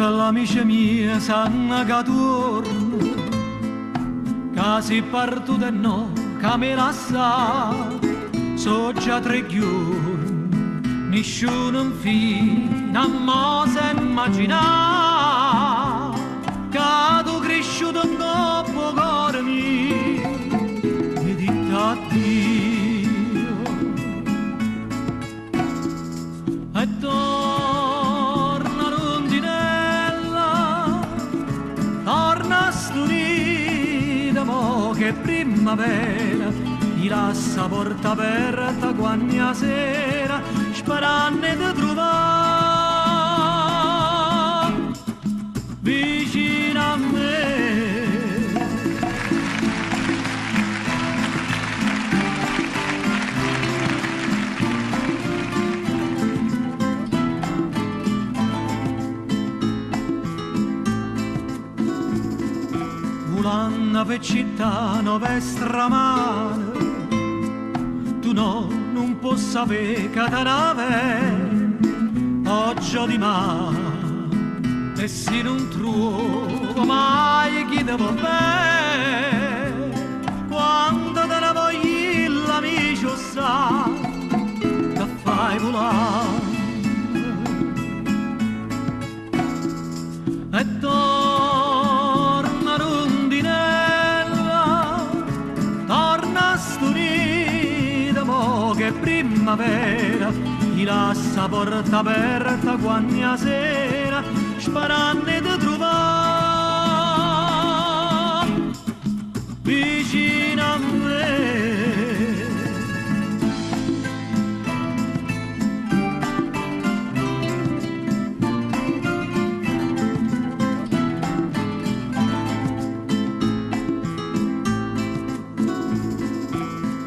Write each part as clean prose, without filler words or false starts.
Tutte le amiche mie sanno che torno, che si partuto e no, che mi lassa, so già 3 giorni, nessuno fino a mo' se immagina, che tu cresciuto in dopo cuore mio, mi dico addio. E torna rondinella, torna a studire, mo che primavera, ti lascia porta aperta quando sera, sperando di trovare vicino a me. Volando per città nuove stramane, tu no, non puoi sapere che te nave oggi di mare, e se non trovo mai chi ti vuol bene, quando te ne voglio l'amico sa che fai volare. E torna rondinella, torna sturita, mo che primavera, ti lascia porta aperta quando sera, sperando di trovare vicino a me.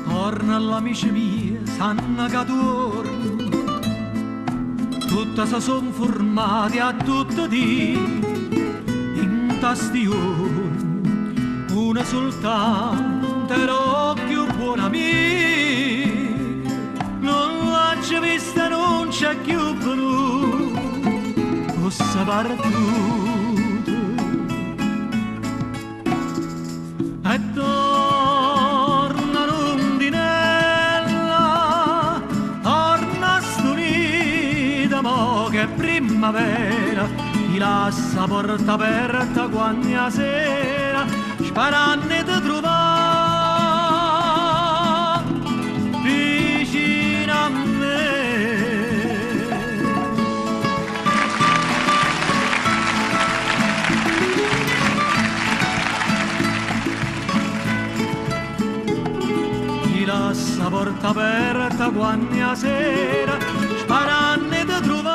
Torna all'amici mia, sanno che torno, tutte si son formate a tutti di in tastione, una soltanto era più buona amica, non l'ha già vista, non c'è più venuta, fosse partita. E torna rondinella, torna sturita, mo che primavera, ti lascia porta aperta quando sera, sperando di trovare vicino a me. Ti lascia porta aperta quando sera, sperando di trovare